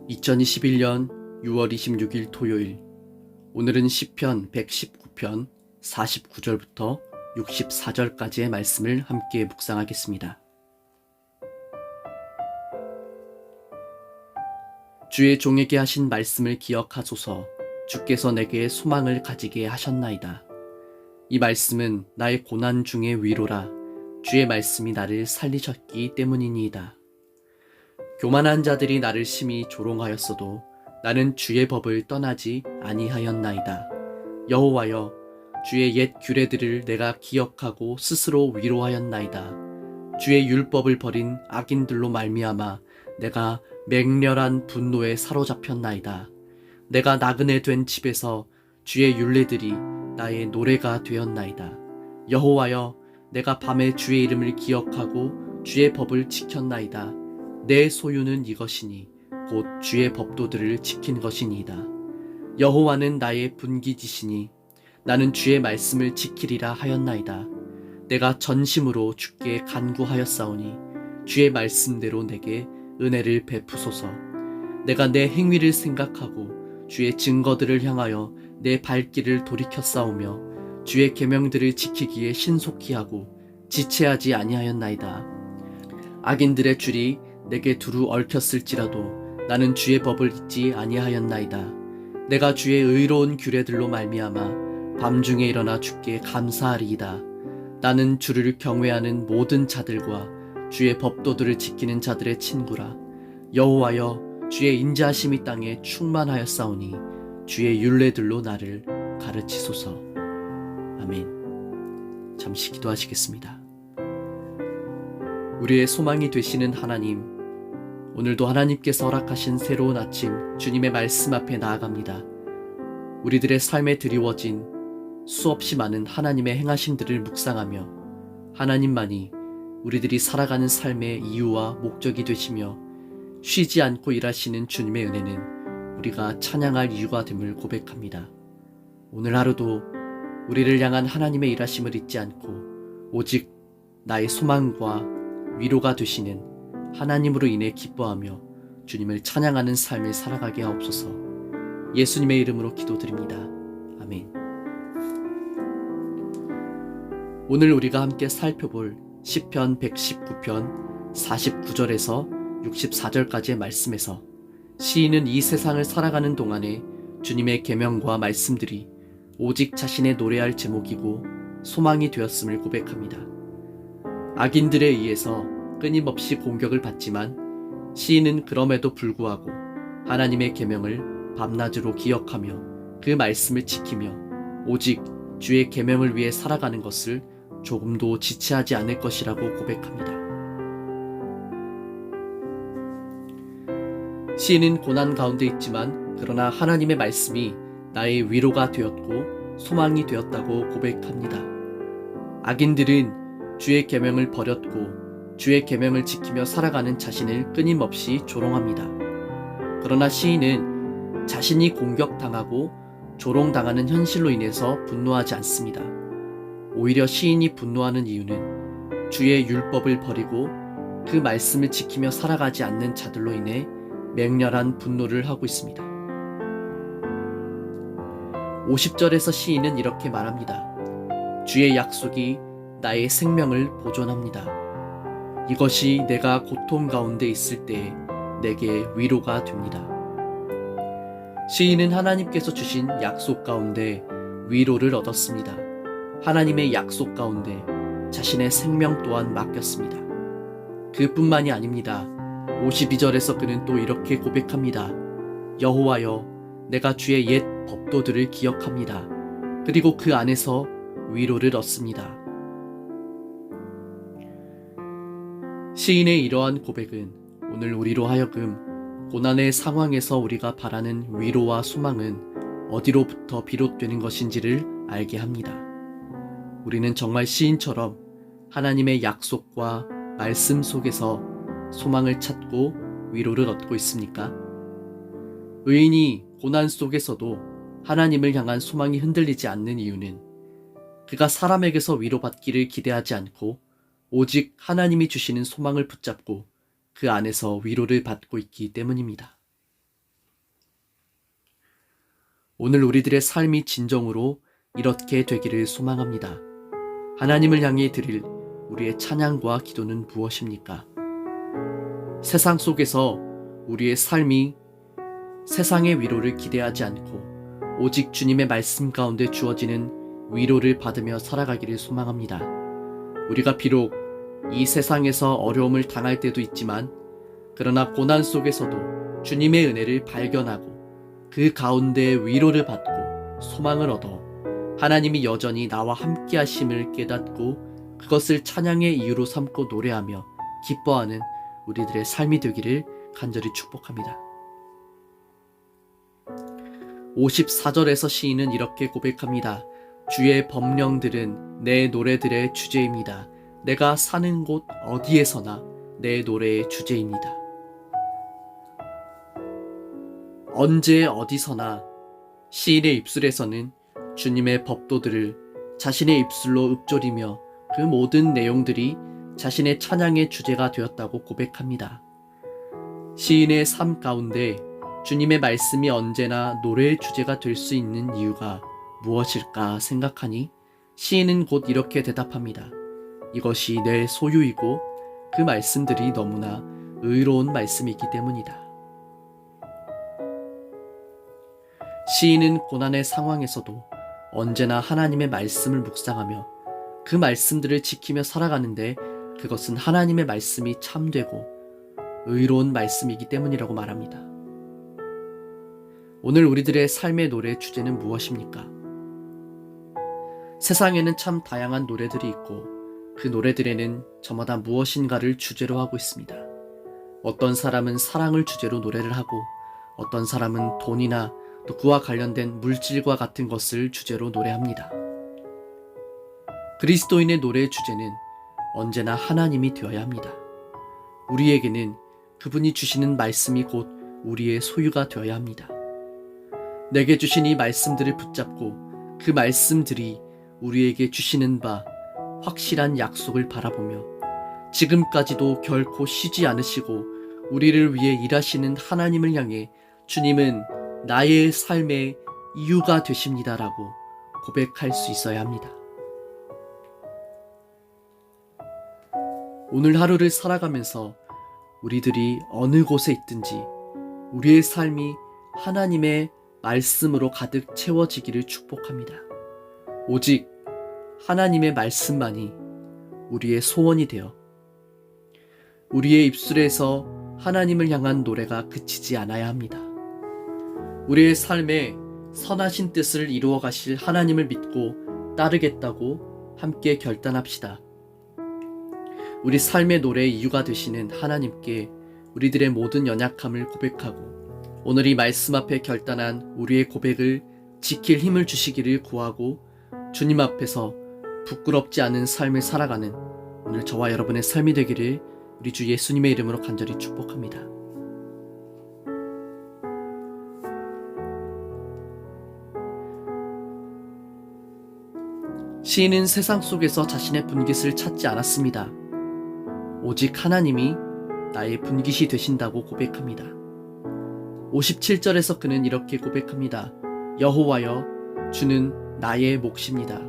2021년 6월 26일 토요일. 오늘은 시편 119편 49절부터 64절까지의 말씀을 함께 묵상하겠습니다. 주의 종에게 하신 말씀을 기억하소서. 주께서 내게 소망을 가지게 하셨나이다. 이 말씀은 나의 고난 중의 위로라. 주의 말씀이 나를 살리셨기 때문이니이다. 교만한 자들이 나를 심히 조롱하였어도 나는 주의 법을 떠나지 아니하였나이다. 여호와여, 주의 옛 규례들을 내가 기억하고 스스로 위로하였나이다. 주의 율법을 버린 악인들로 말미암아 내가 맹렬한 분노에 사로잡혔나이다. 내가 나그네 된 집에서 주의 율례들이 나의 노래가 되었나이다. 여호와여, 내가 밤에 주의 이름을 기억하고 주의 법을 지켰나이다. 내 소유는 이것이니 곧 주의 법도들을 지킨 것이니이다. 여호와는 나의 분기지시니 나는 주의 말씀을 지키리라 하였나이다. 내가 전심으로 주께 간구하였사오니 주의 말씀대로 내게 은혜를 베푸소서. 내가 내 행위를 생각하고 주의 증거들을 향하여 내 발길을 돌이켰사오며 주의 계명들을 지키기에 신속히 하고 지체하지 아니하였나이다. 악인들의 줄이 내게 두루 얽혔을지라도 나는 주의 법을 잊지 아니하였나이다. 내가 주의 의로운 규례들로 말미암아 밤중에 일어나 주께 감사하리이다. 나는 주를 경외하는 모든 자들과 주의 법도들을 지키는 자들의 친구라. 여호와여, 주의 인자하심이 땅에 충만하였사오니 주의 율례들로 나를 가르치소서. 아멘. 잠시 기도하시겠습니다. 우리의 소망이 되시는 하나님, 오늘도 하나님께서 허락하신 새로운 아침 주님의 말씀 앞에 나아갑니다. 우리들의 삶에 드리워진 수없이 많은 하나님의 행하심들을 묵상하며 하나님만이 우리들이 살아가는 삶의 이유와 목적이 되시며 쉬지 않고 일하시는 주님의 은혜는 우리가 찬양할 이유가 됨을 고백합니다. 오늘 하루도 우리를 향한 하나님의 일하심을 잊지 않고 오직 나의 소망과 위로가 되시는 하나님으로 인해 기뻐하며 주님을 찬양하는 삶을 살아가게 하옵소서. 예수님의 이름으로 기도드립니다. 아멘. 오늘 우리가 함께 살펴볼 시편 119편 49절에서 64절까지의 말씀에서 시인은 이 세상을 살아가는 동안에 주님의 계명과 말씀들이 오직 자신의 노래할 제목이고 소망이 되었음을 고백합니다. 악인들에 의해서 끊임없이 공격을 받지만 시인은 그럼에도 불구하고 하나님의 계명을 밤낮으로 기억하며 그 말씀을 지키며 오직 주의 계명을 위해 살아가는 것을 조금도 지체하지 않을 것이라고 고백합니다. 시인은 고난 가운데 있지만 그러나 하나님의 말씀이 나의 위로가 되었고 소망이 되었다고 고백합니다. 악인들은 주의 계명을 버렸고 주의 계명을 지키며 살아가는 자신을 끊임없이 조롱합니다. 그러나 시인은 자신이 공격당하고 조롱당하는 현실로 인해서 분노하지 않습니다. 오히려 시인이 분노하는 이유는 주의 율법을 버리고 그 말씀을 지키며 살아가지 않는 자들로 인해 맹렬한 분노를 하고 있습니다. 50절에서 시인은 이렇게 말합니다. 주의 약속이 나의 생명을 보존합니다. 이것이 내가 고통 가운데 있을 때 내게 위로가 됩니다. 시인은 하나님께서 주신 약속 가운데 위로를 얻었습니다. 하나님의 약속 가운데 자신의 생명 또한 맡겼습니다. 그뿐만이 아닙니다. 52절에서 그는 또 이렇게 고백합니다. 여호와여, 내가 주의 옛 법도들을 기억합니다. 그리고 그 안에서 위로를 얻습니다. 시인의 이러한 고백은 오늘 우리로 하여금 고난의 상황에서 우리가 바라는 위로와 소망은 어디로부터 비롯되는 것인지를 알게 합니다. 우리는 정말 시인처럼 하나님의 약속과 말씀 속에서 소망을 찾고 위로를 얻고 있습니까? 의인이 고난 속에서도 하나님을 향한 소망이 흔들리지 않는 이유는 그가 사람에게서 위로받기를 기대하지 않고 오직 하나님이 주시는 소망을 붙잡고 그 안에서 위로를 받고 있기 때문입니다. 오늘 우리들의 삶이 진정으로 이렇게 되기를 소망합니다. 하나님을 향해 드릴 우리의 찬양과 기도는 무엇입니까? 세상 속에서 우리의 삶이 세상의 위로를 기대하지 않고 오직 주님의 말씀 가운데 주어지는 위로를 받으며 살아가기를 소망합니다. 우리가 비록 이 세상에서 어려움을 당할 때도 있지만 그러나 고난 속에서도 주님의 은혜를 발견하고 그 가운데 위로를 받고 소망을 얻어 하나님이 여전히 나와 함께 하심을 깨닫고 그것을 찬양의 이유로 삼고 노래하며 기뻐하는 우리들의 삶이 되기를 간절히 축복합니다. 54절에서 시인은 이렇게 고백합니다. 주의 법령들은 내 노래들의 주제입니다. 내가 사는 곳 어디에서나 내 노래의 주제입니다. 언제 어디서나 시인의 입술에서는 주님의 법도들을 자신의 입술로 읊조리며 그 모든 내용들이 자신의 찬양의 주제가 되었다고 고백합니다. 시인의 삶 가운데 주님의 말씀이 언제나 노래의 주제가 될 수 있는 이유가 무엇일까 생각하니 시인은 곧 이렇게 대답합니다. 이것이 내 소유이고 그 말씀들이 너무나 의로운 말씀이기 때문이다. 시인은 고난의 상황에서도 언제나 하나님의 말씀을 묵상하며 그 말씀들을 지키며 살아가는데 그것은 하나님의 말씀이 참되고 의로운 말씀이기 때문이라고 말합니다. 오늘 우리들의 삶의 노래 주제는 무엇입니까? 세상에는 참 다양한 노래들이 있고 그 노래들에는 저마다 무엇인가를 주제로 하고 있습니다. 어떤 사람은 사랑을 주제로 노래를 하고 어떤 사람은 돈이나 또 그와 관련된 물질과 같은 것을 주제로 노래합니다. 그리스도인의 노래의 주제는 언제나 하나님이 되어야 합니다. 우리에게는 그분이 주시는 말씀이 곧 우리의 소유가 되어야 합니다. 내게 주신 이 말씀들을 붙잡고 그 말씀들이 우리에게 주시는 바 확실한 약속을 바라보며 지금까지도 결코 쉬지 않으시고 우리를 위해 일하시는 하나님을 향해 주님은 나의 삶의 이유가 되십니다라고 고백할 수 있어야 합니다. 오늘 하루를 살아가면서 우리들이 어느 곳에 있든지 우리의 삶이 하나님의 말씀으로 가득 채워지기를 축복합니다. 오직 하나님의 말씀만이 우리의 소원이 되어 우리의 입술에서 하나님을 향한 노래가 그치지 않아야 합니다. 우리의 삶에 선하신 뜻을 이루어 가실 하나님을 믿고 따르겠다고 함께 결단합시다. 우리 삶의 노래의 이유가 되시는 하나님께 우리들의 모든 연약함을 고백하고 오늘 이 말씀 앞에 결단한 우리의 고백을 지킬 힘을 주시기를 구하고 주님 앞에서 부끄럽지 않은 삶을 살아가는 오늘 저와 여러분의 삶이 되기를 우리 주 예수님의 이름으로 간절히 축복합니다. 시인은 세상 속에서 자신의 분깃을 찾지 않았습니다. 오직 하나님이 나의 분깃이 되신다고 고백합니다. 57절에서 그는 이렇게 고백합니다. 여호와여, 주는 나의 몫입니다.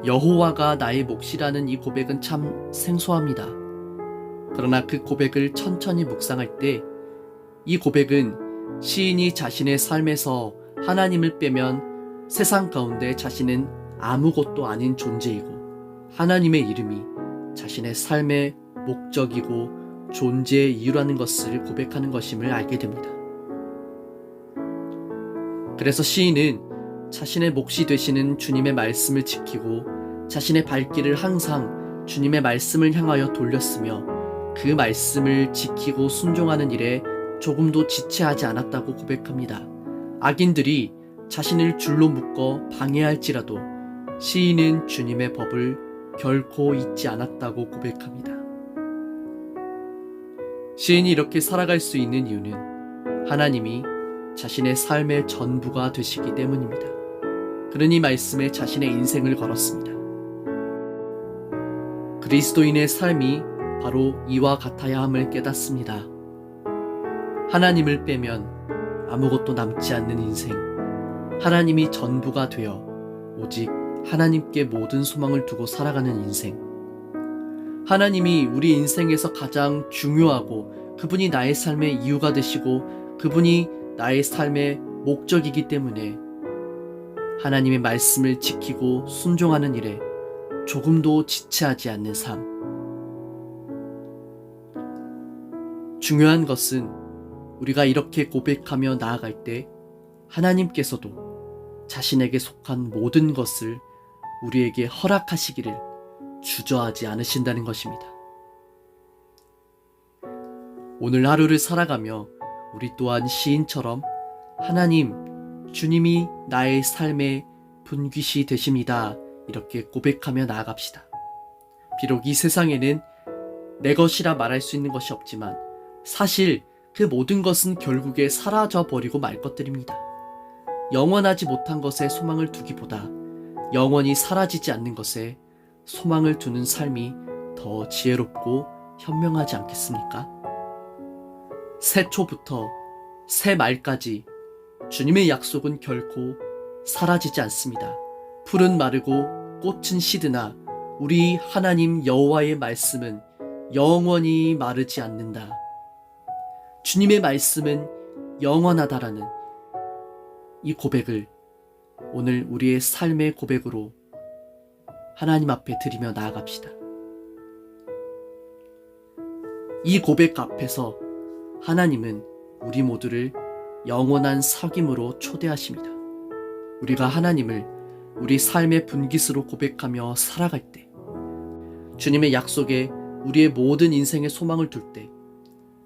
여호와가 나의 몫이라는 이 고백은 참 생소합니다. 그러나 그 고백을 천천히 묵상할 때 이 고백은 시인이 자신의 삶에서 하나님을 빼면 세상 가운데 자신은 아무것도 아닌 존재이고 하나님의 이름이 자신의 삶의 목적이고 존재의 이유라는 것을 고백하는 것임을 알게 됩니다. 그래서 시인은 자신의 몫이 되시는 주님의 말씀을 지키고 자신의 발길을 항상 주님의 말씀을 향하여 돌렸으며 그 말씀을 지키고 순종하는 일에 조금도 지체하지 않았다고 고백합니다. 악인들이 자신을 줄로 묶어 방해할지라도 시인은 주님의 법을 결코 잊지 않았다고 고백합니다. 시인이 이렇게 살아갈 수 있는 이유는 하나님이 자신의 삶의 전부가 되시기 때문입니다. 그는 이 말씀에 자신의 인생을 걸었습니다. 그리스도인의 삶이 바로 이와 같아야 함을 깨닫습니다. 하나님을 빼면 아무것도 남지 않는 인생, 하나님이 전부가 되어 오직 하나님께 모든 소망을 두고 살아가는 인생, 하나님이 우리 인생에서 가장 중요하고 그분이 나의 삶의 이유가 되시고 그분이 나의 삶의 목적이기 때문에 하나님의 말씀을 지키고 순종하는 일에 조금도 지체하지 않는 삶. 중요한 것은 우리가 이렇게 고백하며 나아갈 때 하나님께서도 자신에게 속한 모든 것을 우리에게 허락하시기를 주저하지 않으신다는 것입니다. 오늘 하루를 살아가며 우리 또한 시인처럼 하나님, 주님이 나의 삶의 분깃이 되십니다. 이렇게 고백하며 나아갑시다. 비록 이 세상에는 내 것이라 말할 수 있는 것이 없지만 사실 그 모든 것은 결국에 사라져 버리고 말 것들입니다. 영원하지 못한 것에 소망을 두기보다 영원히 사라지지 않는 것에 소망을 두는 삶이 더 지혜롭고 현명하지 않겠습니까? 새초부터 새말까지 주님의 약속은 결코 사라지지 않습니다. 풀은 마르고 꽃은 시드나 우리 하나님 여호와의 말씀은 영원히 마르지 않는다. 주님의 말씀은 영원하다라는 이 고백을 오늘 우리의 삶의 고백으로 하나님 앞에 드리며 나아갑시다. 이 고백 앞에서 하나님은 우리 모두를 영원한 사귐으로 초대하십니다. 우리가 하나님을 우리 삶의 분깃으로 고백하며 살아갈 때, 주님의 약속에 우리의 모든 인생의 소망을 둘 때,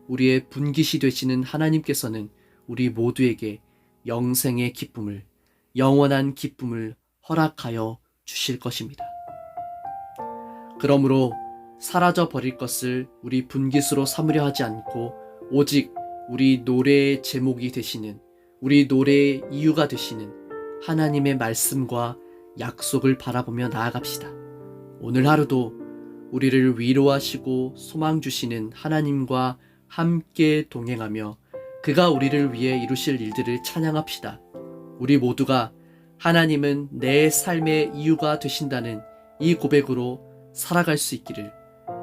우리의 분깃이 되시는 하나님께서는 우리 모두에게 영생의 기쁨을, 영원한 기쁨을 허락하여 주실 것입니다. 그러므로 사라져 버릴 것을 우리 분깃으로 삼으려 하지 않고 오직 우리 노래의 제목이 되시는, 우리 노래의 이유가 되시는 하나님의 말씀과 약속을 바라보며 나아갑시다. 오늘 하루도 우리를 위로하시고 소망 주시는 하나님과 함께 동행하며 그가 우리를 위해 이루실 일들을 찬양합시다. 우리 모두가 하나님은 내 삶의 이유가 되신다는 이 고백으로 살아갈 수 있기를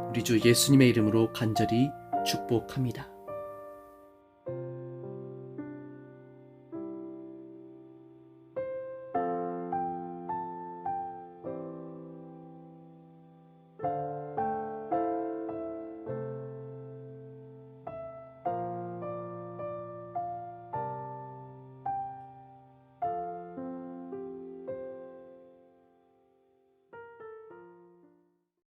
우리 주 예수님의 이름으로 간절히 축복합니다.